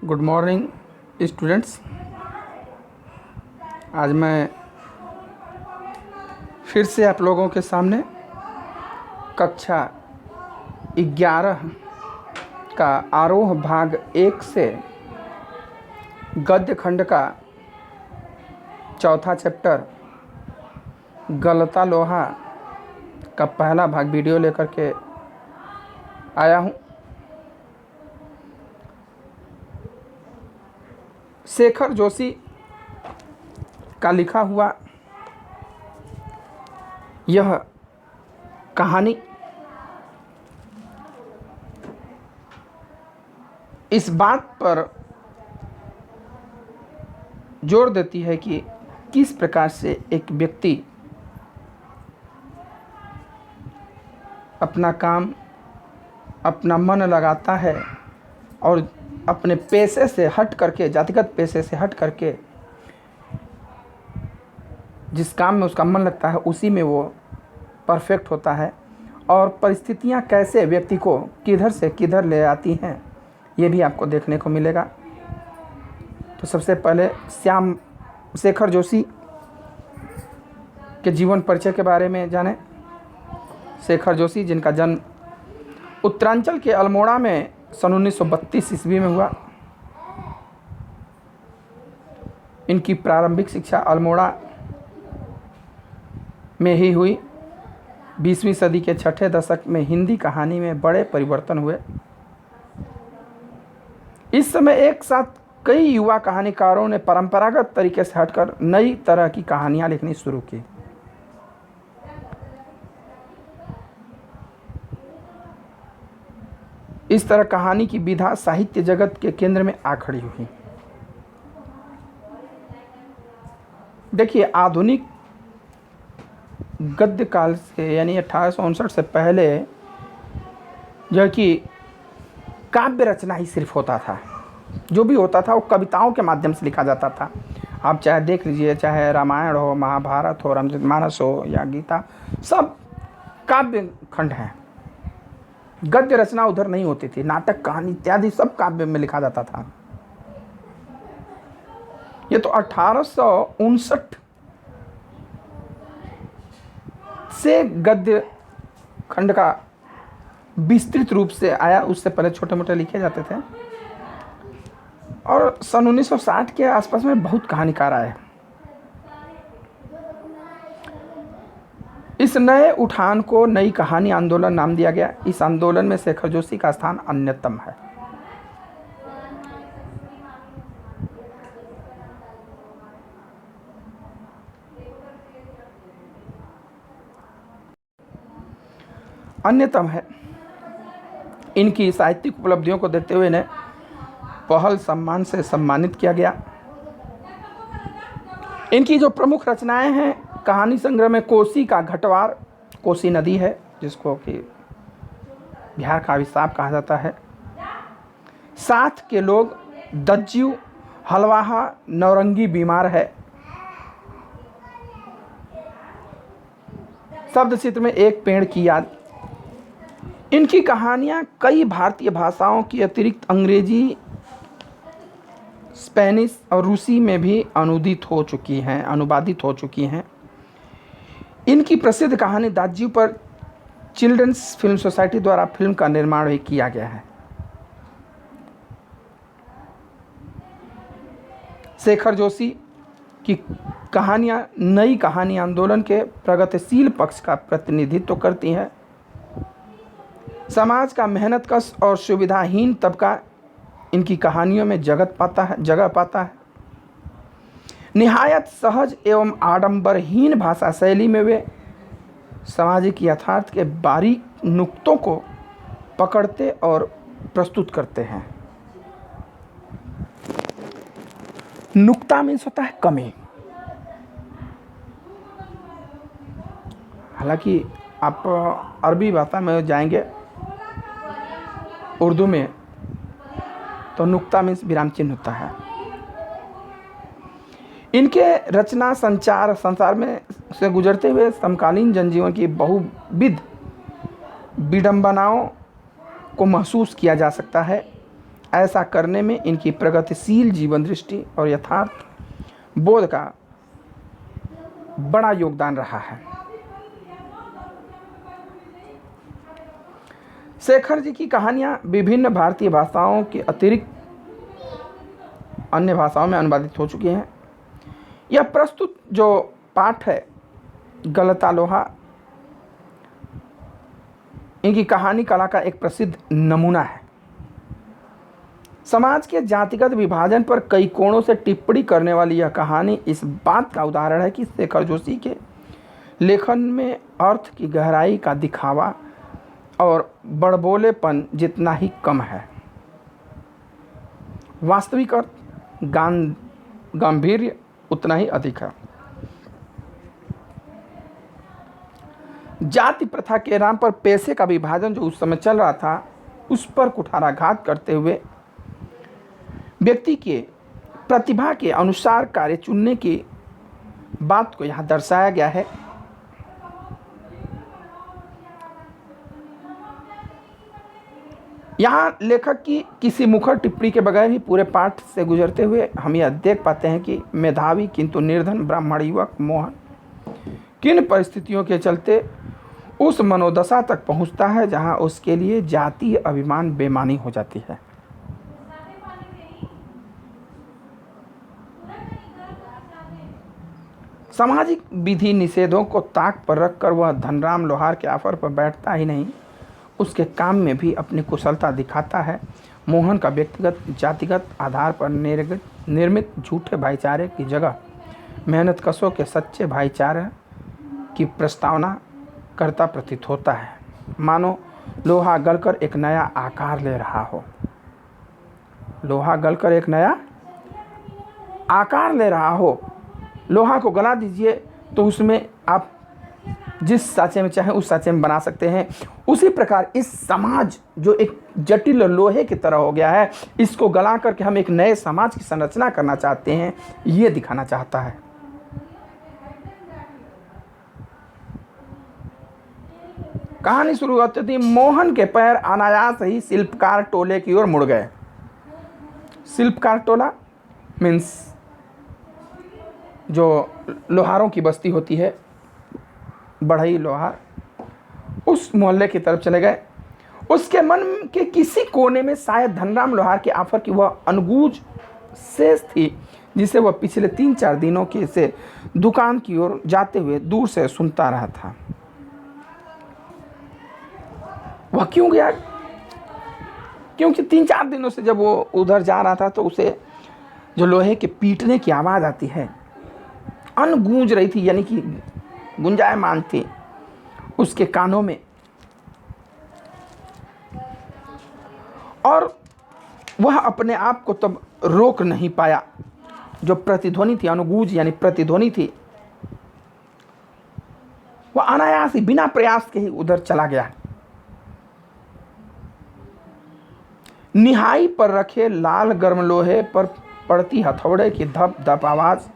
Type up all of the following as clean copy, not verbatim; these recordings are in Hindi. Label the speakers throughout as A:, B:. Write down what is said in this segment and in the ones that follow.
A: Good morning students. आज मैं फिर से आप लोगों के सामने कक्षा 11 का आरोह भाग 1 से गद्य खंड का चौथा चैप्टर गलता लोहा का पहला भाग वीडियो लेकर के आया हूँ। शेखर जोशी का लिखा हुआ यह कहानी इस बात पर जोर देती है कि किस प्रकार से एक व्यक्ति अपना काम, अपना मन लगाता है और अपने पेशे से हट करके, जातिगत पेशे से हट करके जिस काम में उसका मन लगता है उसी में वो परफेक्ट होता है, और परिस्थितियां कैसे व्यक्ति को किधर से किधर ले आती हैं ये भी आपको देखने को मिलेगा। तो सबसे पहले शेखर जोशी के जीवन परिचय के बारे में जानें। शेखर जोशी, जिनका जन्म उत्तरांचल के अल्मोड़ा में सन 1932 ईस्वी में हुआ। इनकी प्रारंभिक शिक्षा अल्मोड़ा में ही हुई। 20वीं सदी के छठे दशक में हिंदी कहानी में बड़े परिवर्तन हुए। इस समय एक साथ कई युवा कहानीकारों ने परंपरागत तरीके से हटकर नई तरह की कहानियां लिखनी शुरू की। इस तरह कहानी की विधा साहित्य जगत के केंद्र में आ खड़ी हुई। देखिए, आधुनिक गद्य काल से यानी 1859 से पहले जो कि काव्य रचना ही सिर्फ होता था, जो भी होता था वो कविताओं के माध्यम से लिखा जाता था। आप चाहे देख लीजिए, चाहे रामायण हो, महाभारत हो, रामचरितमानस हो या गीता, सब काव्य खंड हैं। गद्य रचना उधर नहीं होती थी। नाटक, कहानी इत्यादि सब काव्य में लिखा जाता था। ये तो 1859 से गद्य खंड का विस्तृत रूप से आया। उससे पहले छोटे मोटे लिखे जाते थे, और सन 1960 के आसपास में बहुत कहानीकार आए। इस नए उठान को नई कहानी आंदोलन नाम दिया गया। इस आंदोलन में शेखर जोशी का स्थान अन्यतम है। इनकी साहित्यिक उपलब्धियों को देखते हुए इन्हें पहल सम्मान से सम्मानित किया गया। इनकी जो प्रमुख रचनाएं हैं, कहानी संग्रह में कोसी का घटवार, कोसी नदी है जिसको कि बिहार का अभिशाप कहा जाता है, साथ के लोग, दज्यू, हलवाहा, नौरंगी बीमार है, शब्द चित्र में एक पेड़ की याद। इनकी कहानियां कई भारतीय भाषाओं की अतिरिक्त अंग्रेजी, स्पेनिश और रूसी में भी अनुवादित हो चुकी हैं। इनकी प्रसिद्ध कहानी दाज्यू पर चिल्ड्रंस फिल्म सोसाइटी द्वारा फिल्म का निर्माण भी किया गया है। शेखर जोशी की कहानियां नई कहानी आंदोलन के प्रगतिशील पक्ष का प्रतिनिधित्व करती हैं। समाज का मेहनतकश और सुविधाहीन तबका इनकी कहानियों में जगह पाता है। निहायत सहज एवं आडंबरहीन भाषा शैली में वे सामाजिक यथार्थ के बारीक नुक्तों को पकड़ते और प्रस्तुत करते हैं। नुक्ता मीन्स होता है कमी। हालांकि आप अरबी भाषा में जाएंगे, उर्दू में, तो नुक्ता मीन्स विराम चिन्ह होता है। इनके रचना संसार में से गुजरते हुए समकालीन जनजीवन की बहुविध विडंबनाओं को महसूस किया जा सकता है। ऐसा करने में इनकी प्रगतिशील जीवन दृष्टि और यथार्थ बोध का बड़ा योगदान रहा है। शेखर जी की कहानियां विभिन्न भारतीय भाषाओं के अतिरिक्त अन्य भाषाओं में अनुवादित हो चुकी हैं। यह प्रस्तुत जो पाठ है गलता लोहा इनकी कहानी कला का एक प्रसिद्ध नमूना है। समाज के जातिगत विभाजन पर कई कोणों से टिप्पणी करने वाली यह कहानी इस बात का उदाहरण है कि शेखर जोशी के लेखन में अर्थ की गहराई का दिखावा और बड़बोलेपन जितना ही कम है, वास्तविक अर्थ गांभीर्य उतना ही अधिक है। जाति प्रथा के नाम पर पैसे का विभाजन जो उस समय चल रहा था उस पर कुठाराघात करते हुए व्यक्ति के प्रतिभा के अनुसार कार्य चुनने की बात को यहाँ दर्शाया गया है। यहाँ लेखक की किसी मुखर टिप्पणी के बगैर ही पूरे पाठ से गुजरते हुए हम यह देख पाते हैं कि मेधावी किंतु निर्धन ब्राह्मण युवक मोहन किन परिस्थितियों के चलते उस मनोदशा तक पहुंचता है जहां उसके लिए जातीय अभिमान बेमानी हो जाती है। सामाजिक विधि निषेधों को ताक पर रखकर वह धनराम लोहार के ऑफर पर बैठता ही नहीं, उसके काम में भी अपनी कुशलता दिखाता है। मोहन का व्यक्तिगत जातिगत आधार पर निर्मित झूठे भाईचारे की जगह मेहनत कशों के सच्चे भाईचारे की प्रस्तावना करता प्रतीत होता है, मानो लोहा गलकर एक नया आकार ले रहा हो। लोहा गलकर एक नया आकार ले रहा हो। लोहा को गला दीजिए तो उसमें आप जिस साँचे में चाहें उस साँचे में बना सकते हैं। उसी प्रकार इस समाज जो एक जटिल लोहे की तरह हो गया है, इसको गला करके हम एक नए समाज की संरचना करना चाहते हैं, ये दिखाना चाहता है। कहानी शुरू होती थी, मोहन के पैर अनायास ही शिल्पकार टोले की ओर मुड़ गए। शिल्पकार टोला मीन्स जो लोहारों की बस्ती होती है, बढ़ई लोहार, उस मोहल्ले की तरफ चले गए। उसके मन के किसी कोने में शायद धनराम लोहार के ऑफर की वह अनगूंज शेष थी जिसे वह पिछले 3-4 दिनों के से दुकान की ओर जाते हुए दूर से सुनता रहा था। वह क्यों गया? क्योंकि 3-4 दिनों से जब वो उधर जा रहा था तो उसे जो लोहे के पीटने की आवाज़ आती है, अनगूंज रही थी, यानी कि गुंजायमान थी उसके कानों में, और वह अपने आप को तब रोक नहीं पाया। जो प्रतिध्वनि थी, अनुगूंज यानी प्रतिध्वनि थी, वह अनायास ही बिना प्रयास के ही उधर चला गया। निहाई पर रखे लाल गर्म लोहे पर पड़ती हथौड़े की धप धप आवाज।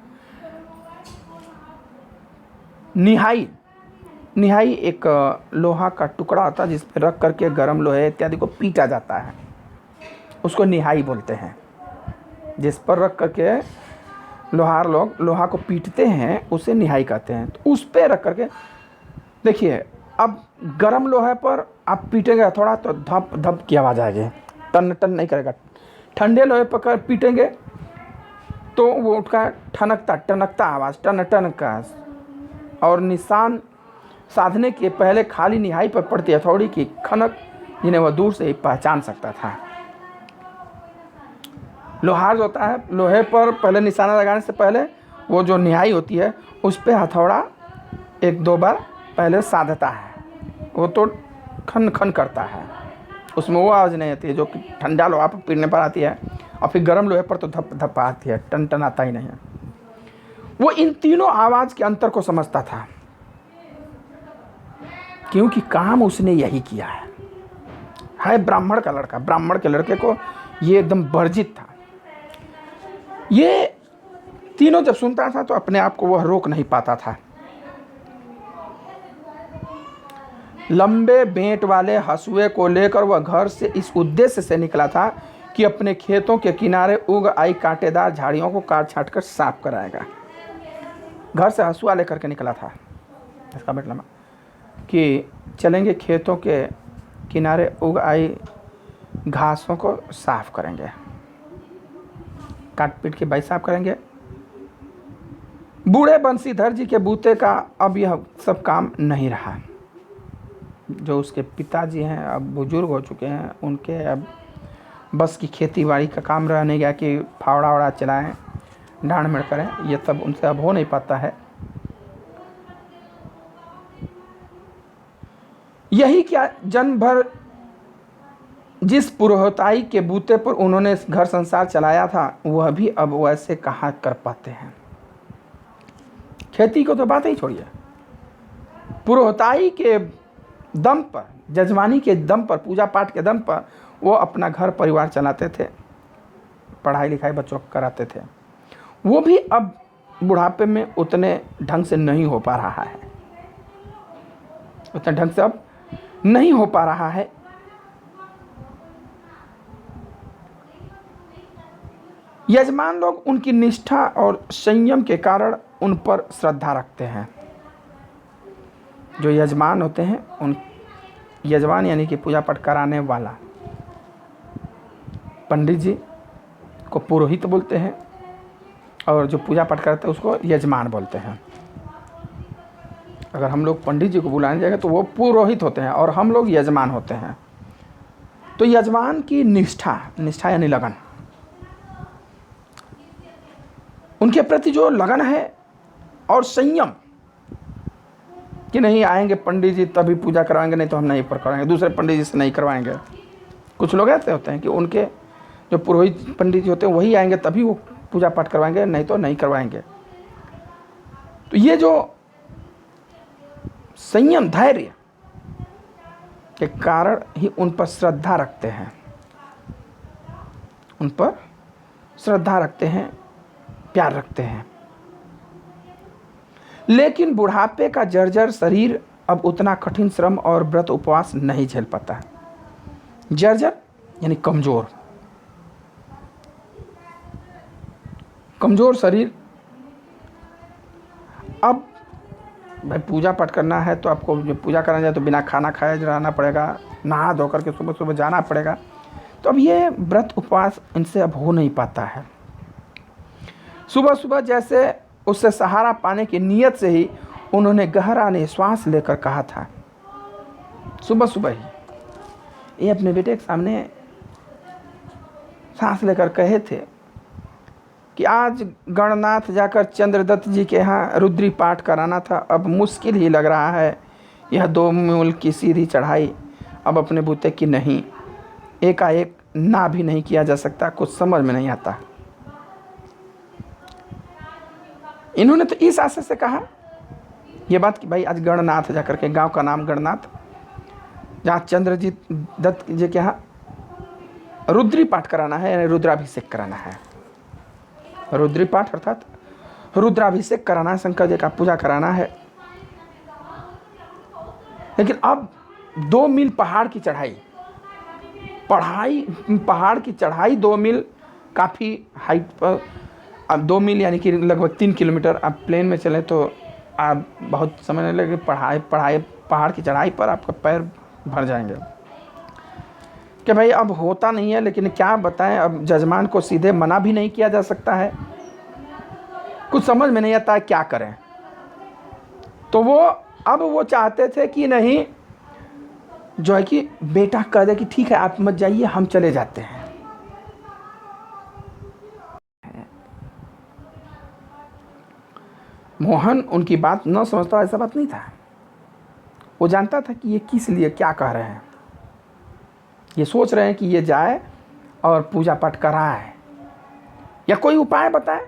A: निहाई एक लोहा का टुकड़ा होता है जिस पर रख करके गर्म लोहे इत्यादि को पीटा जाता है, उसको निहाई बोलते हैं। जिस पर रख करके लोहार लोग लोहा को पीटते हैं उसे निहाई कहते हैं। तो उस पर रख करके देखिए, अब गर्म लोहे पर आप पीटेंगे थोड़ा तो धप धप की आवाज़ आएगी, टन टन नहीं करेगा। ठंडे लोहे पर पीटेंगे तो वो उठका ठनकता टनकता आवाज़, टन टन का। और निशान साधने के पहले खाली निहाई पर पड़ती हथौड़ी की खनक, जिन्हें वह दूर से ही पहचान सकता था। लोहार जो होता है, लोहे पर पहले निशाना लगाने से पहले वो जो निहाई होती है उस पर हथौड़ा 1-2 बार पहले साधता है, वो तो खन खन करता है, उसमें वो आवाज़ नहीं आती है जो कि ठंडा लोहा पर पीटने पर आती है। और फिर गर्म लोहे पर तो धप धप आती है, टन टन आता ही नहीं है। वो इन तीनों आवाज़ के अंतर को समझता था, क्योंकि काम उसने यही किया है ब्राह्मण का लड़का। ब्राह्मण के लड़के को ये एकदम वर्जित था। ये तीनों जब सुनता था तो अपने आप को वह रोक नहीं पाता था। लंबे बेंट वाले हंसुए को लेकर वह घर से इस उद्देश्य से निकला था कि अपने खेतों के किनारे उग आई कांटेदार झाड़ियों को काट छाट कर साफ कराएगा। घर से हंसुआ लेकर के निकला था। इसका मतलब कि चलेंगे खेतों के किनारे उग आई घासों को साफ करेंगे, काट पीट के भाई साफ करेंगे। बूढ़े बंशीधर जी के बूते का अब यह सब काम नहीं रहा। जो उसके पिताजी हैं अब बुजुर्ग हो चुके हैं, उनके अब बस की खेती बाड़ी का काम रह नहीं गया कि फावड़ा वड़ा चलाएं, डांड मेड़ करें, ये सब उनसे अब हो नहीं पाता है। यही क्या, जन्म भर जिस पुरोहिताई के बूते पर उन्होंने घर संसार चलाया था, वह भी अब वैसे कहाँ कर पाते हैं। खेती को तो बात ही छोड़िए, पुरोहिताई के दम पर, जजमानी के दम पर, पूजा पाठ के दम पर वो अपना घर परिवार चलाते थे, पढ़ाई लिखाई बच्चों को कराते थे। वो भी अब बुढ़ापे में उतने ढंग से नहीं हो पा रहा है, उतने ढंग से अब नहीं हो पा रहा है। यजमान लोग उनकी निष्ठा और संयम के कारण उन पर श्रद्धा रखते हैं। जो यजमान होते हैं, उन यजमान यानी कि पूजा पाठ कराने वाला, पंडित जी को पुरोहित बोलते हैं और जो पूजा पाठ करते हैं उसको यजमान बोलते हैं। अगर हम लोग पंडित जी को बुलाने जाएंगे तो वो पुरोहित होते हैं और हम लोग यजमान होते हैं। तो यजमान की निष्ठा, निष्ठा यानी लगन, उनके प्रति जो लगन है और संयम कि नहीं आएंगे पंडित जी तभी पूजा करवाएंगे, नहीं तो हम नहीं पर कराएंगे, दूसरे पंडित जी से नहीं करवाएंगे। कुछ लोग ऐसे होते हैं कि उनके जो पुरोहित पंडित जी होते हैं वही आएंगे तभी वो पूजा पाठ करवाएंगे, नहीं तो नहीं करवाएंगे। तो ये जो संयम, धैर्य के कारण ही उन पर श्रद्धा रखते हैं, उन पर श्रद्धा रखते हैं, प्यार रखते हैं। लेकिन बुढ़ापे का जर्जर शरीर अब उतना कठिन श्रम और व्रत उपवास नहीं झेल पाता है। जर्जर यानी कमजोर, कमजोर शरीर। अब भाई पूजा पाठ करना है तो आपको पूजा करना जाए तो बिना खाना खाए रहना पड़ेगा, नहा धो करके सुबह सुबह जाना पड़ेगा। तो अब ये व्रत उपवास इनसे अब हो नहीं पाता है। सुबह सुबह जैसे उससे सहारा पाने की नीयत से ही उन्होंने गहरा निश्वास लेकर कहा था, सुबह सुबह ही ये अपने बेटे के सामने सांस लेकर कहे थे कि आज गणनाथ जाकर चंद्रदत्त जी के यहाँ रुद्री पाठ कराना था। अब मुश्किल ही लग रहा है यह 2 मील की सीधी चढ़ाई अब अपने बूते की नहीं, एकाएक ना भी नहीं किया जा सकता, कुछ समझ में नहीं आता। इन्होंने तो इस आशा से कहा ये बात कि भाई आज गणनाथ जाकर के, गांव का नाम गणनाथ, जहाँ चंद्रजीत दत्त जी के यहाँ रुद्री पाठ कराना है, यानी रुद्राभिषेक कराना है। रुद्री पाठ अर्थात रुद्राभिषेक कराना है, शंकर जी का पूजा कराना है। लेकिन अब 2 मील पहाड़ की चढ़ाई, पहाड़ की चढ़ाई 2 मील काफ़ी हाइट पर। अब 2 मील यानी कि लगभग 3 किलोमीटर। आप प्लेन में चलें तो आप बहुत समय नहीं लगे, पहाड़ की चढ़ाई पर आपका पैर भर जाएंगे कि भाई अब होता नहीं है। लेकिन क्या बताएं, अब जजमान को सीधे मना भी नहीं किया जा सकता है, कुछ समझ में नहीं आता है क्या करें। तो वो चाहते थे कि नहीं, जो है कि बेटा कह दे कि ठीक है आप मत जाइए, हम चले जाते हैं। मोहन उनकी बात न समझता, ऐसा बात नहीं था। वो जानता था कि ये किस लिए क्या कह रहे हैं। ये सोच रहे हैं कि ये जाए और पूजा पाठ कराए या कोई उपाय बताए।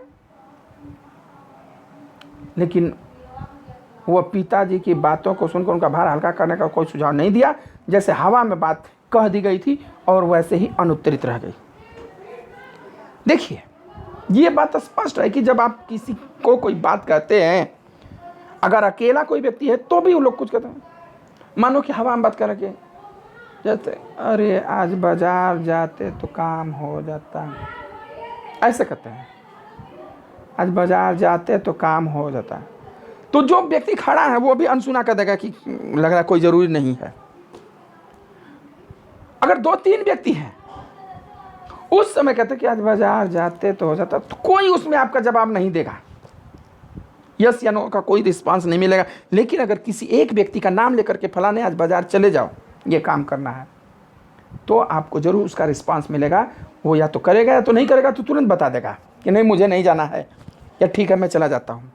A: लेकिन वो पिताजी की बातों को सुनकर उनका भार हल्का करने का कोई सुझाव नहीं दिया। जैसे हवा में बात कह दी गई थी और वैसे ही अनुत्तरित रह गई। देखिए, ये बात स्पष्ट है कि जब आप किसी को कोई बात कहते हैं, अगर अकेला कोई व्यक्ति है तो भी वो लोग कुछ कहते हैं। मानो कि हवा में बात कर रखे, जैसे अरे आज बाजार जाते तो काम हो जाता, ऐसे कहते हैं, आज बाजार जाते तो काम हो जाता। तो जो व्यक्ति खड़ा है वो भी अनसुना कर देगा कि लग रहा कोई जरूरी नहीं है। अगर 2-3 व्यक्ति हैं उस समय कहते कि आज बाजार जाते तो हो जाता, तो कोई उसमें आपका जवाब नहीं देगा, यस या नो का कोई रिस्पांस नहीं मिलेगा। लेकिन अगर किसी एक व्यक्ति का नाम लेकर के फलाने आज बाजार चले जाओ, ये काम करना है, तो आपको जरूर उसका रिस्पांस मिलेगा। वो या तो करेगा या तो नहीं करेगा, तो तुरंत बता देगा कि नहीं मुझे नहीं जाना है, या ठीक है मैं चला जाता हूँ।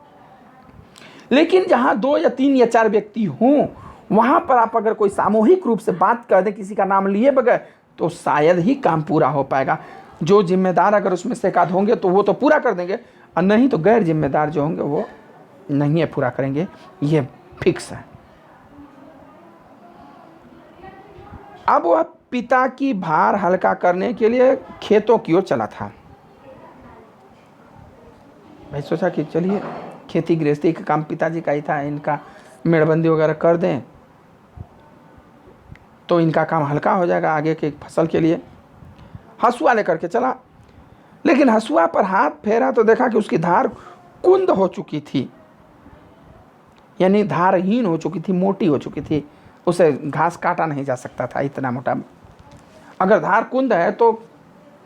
A: लेकिन जहाँ 2 या 3 या 4 व्यक्ति हों, वहाँ पर आप अगर कोई सामूहिक रूप से बात कर दें किसी का नाम लिए बगैर, तो शायद ही काम पूरा हो पाएगा। जो जिम्मेदार अगर उसमें से एक आध होंगे तो वो तो पूरा कर देंगे, और नहीं तो गैर जिम्मेदार जो होंगे वो नहीं है पूरा करेंगे, ये फिक्स है। अब वह पिता की भार हल्का करने के लिए खेतों की ओर चला था। भाई सोचा कि चलिए खेती गृहस्थी का काम पिताजी का ही था, इनका मेड़बंदी वगैरह कर दें तो इनका काम हल्का हो जाएगा आगे के फसल के लिए। हसुआ लेकर के चला, लेकिन हसुआ पर हाथ फेरा तो देखा कि उसकी धार कुंद हो चुकी थी, यानी धारहीन हो चुकी थी, मोटी हो चुकी थी, उसे घास काटा नहीं जा सकता था इतना मोटा। अगर धार कुंद है तो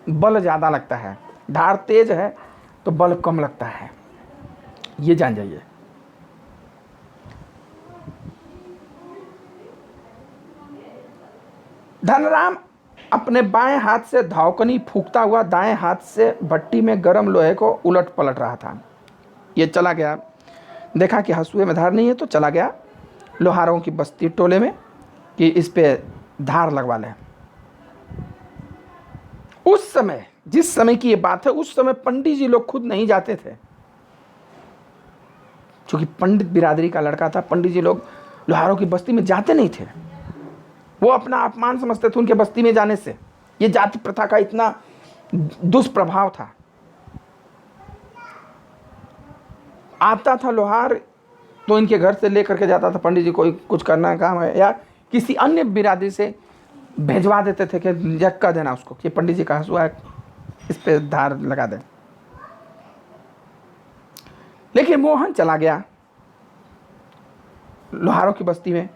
A: बल ज़्यादा लगता है, धार तेज है तो बल कम लगता है, ये जान जाइए। धनराम अपने बाएं हाथ से धावकनी फूंकता हुआ दाएं हाथ से भट्टी में गर्म लोहे को उलट पलट रहा था। ये चला गया, देखा कि हंसुए में धार नहीं है तो चला गया लोहारों की बस्ती टोले में कि इस पे धार लगवा लें। उस समय, जिस समय की ये बात है, उस समय पंडित जी लोग खुद नहीं जाते थे, क्योंकि पंडित बिरादरी का लड़का था। पंडित जी लोग लोहारों की बस्ती में जाते नहीं थे, वो अपना अपमान समझते थे उनके बस्ती में जाने से। ये जाति प्रथा का इतना दुष्प्रभाव था। आता था लोहार तो इनके घर से लेकर के जाता था, पंडित जी कोई कुछ करना काम है, या किसी अन्य बिरादरी से भेजवा देते थे कि जग कर देना उसको कि पंडित जी का हंसुआ है, इस पे धार लगा दे। लेकिन मोहन चला गया लोहारों की बस्ती में।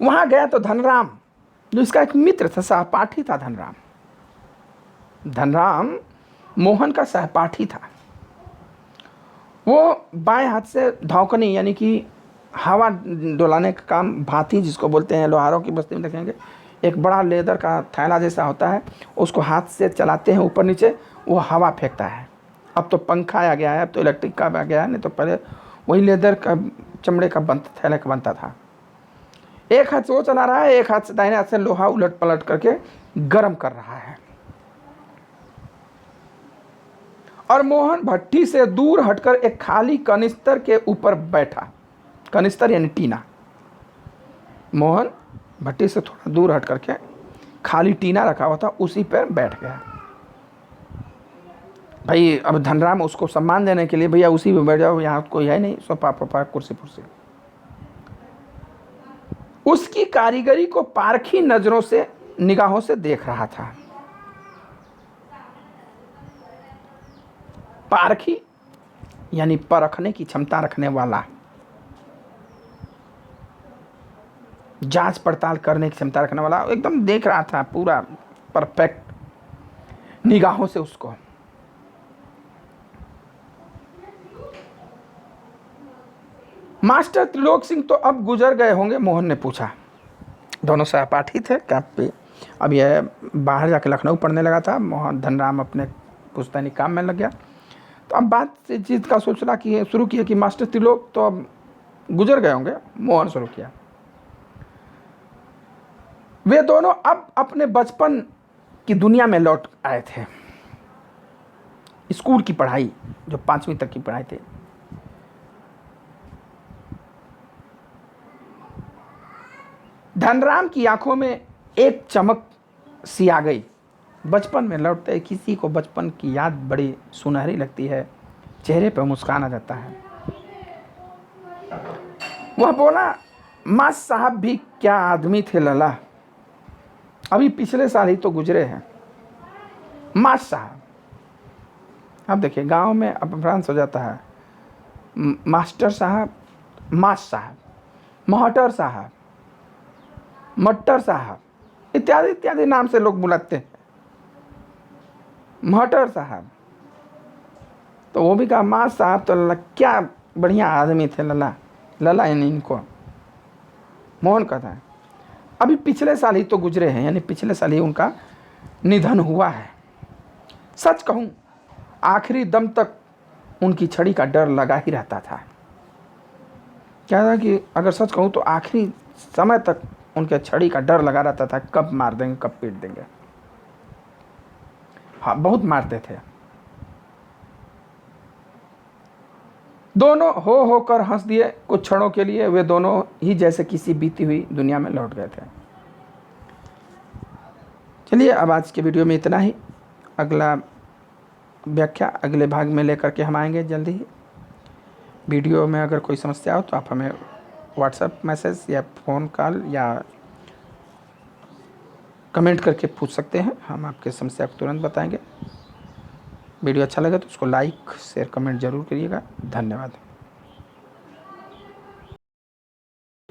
A: वहां गया तो धनराम, जो इसका एक मित्र था, सहपाठी था धनराम। धनराम मोहन का सहपाठी था। वो बाएं हाथ से धावकनी यानी कि हवा डुलाने का काम, भाती जिसको बोलते हैं, लोहारों की बस्ती में देखेंगे एक बड़ा लेदर का थैला जैसा होता है, उसको हाथ से चलाते हैं ऊपर नीचे, वो हवा फेंकता है। अब तो पंखा आ गया है, अब तो इलेक्ट्रिक का आ गया है, नहीं तो पहले वही लेदर का चमड़े का थैले का बनता था। एक हाथ से वो चला रहा है, एक हाथ से दाहिने हाथ से लोहा उलट पलट करके गर्म कर रहा है। और मोहन भट्टी से दूर हटकर एक खाली कनिस्तर के ऊपर बैठा। कनिस्तर यानी टीना। मोहन भट्टी से थोड़ा दूर हट करके खाली टीना रखा हुआ था, उसी पर बैठ गया। भाई अब धनराम उसको सम्मान देने के लिए, भैया उसी पे बैठ जाओ, यहाँ कोई है नहीं, सोफा पोफा कुर्सी पुर्सी। उसकी कारीगरी को पारखी नजरों से, निगाहों से देख रहा था। पारखी यानी परखने की क्षमता रखने वाला, जांच पड़ताल करने की क्षमता रखने वाला, एकदम देख रहा था पूरा परफेक्ट निगाहों से उसको। मास्टर त्रिलोक सिंह तो अब गुजर गए होंगे, मोहन ने पूछा। दोनों सहपाठी थे कैंप पे। अब यह बाहर जाके लखनऊ पढ़ने लगा था, मोहन धनराम अपने पुस्तैनी काम में लग गया। तो अब बात चीज का सोचना कि शुरू किया कि मास्टर त्रिलोक तो अब गुजर गए होंगे। मोहन शुरू किया, वे दोनों अब अपने बचपन की दुनिया में लौट आए थे। स्कूल की पढ़ाई, जो 5वीं तक की पढ़ाई थी, धनराम की आंखों में एक चमक सी आ गई। बचपन में लौटते किसी को बचपन की याद बड़ी सुनहरी लगती है, चेहरे पर मुस्कान आ जाता है। वह बोला, मां साहब भी क्या आदमी थे लला, अभी पिछले साल ही तो गुजरे हैं मास साहब। अब देखिए गांव में अपभ्रंश हो जाता है, मास्टर साहब, मास साहब, महटर साहब, मट्टर साहब इत्यादि इत्यादि नाम से लोग बुलाते हैं। महटर साहब तो वो भी कहा मास साहब तो लला क्या बढ़िया आदमी थे, लला लला यानी इनको मोहन कहता है। अभी पिछले साल ही तो गुजरे हैं, यानी पिछले साल ही उनका निधन हुआ है। सच कहूँ आखिरी दम तक उनकी छड़ी का डर लगा ही रहता था। क्या था कि अगर सच कहूँ तो आखिरी समय तक उनके छड़ी का डर लगा रहता था, कब मार देंगे, कब पीट देंगे। हाँ बहुत मारते थे। दोनों हो होकर हंस दिए कुछ क्षणों के लिए, वे दोनों ही जैसे किसी बीती हुई दुनिया में लौट गए थे। चलिए अब आज के वीडियो में इतना ही। अगला व्याख्या अगले भाग में लेकर के हम आएंगे जल्दी ही। वीडियो में अगर कोई समस्या हो तो आप हमें व्हाट्सएप मैसेज या फ़ोन कॉल या कमेंट करके पूछ सकते हैं, हम आपके समस्या को तुरंत बताएंगे। वीडियो अच्छा लगे तो उसको लाइक शेयर कमेंट ज़रूर करिएगा। धन्यवाद।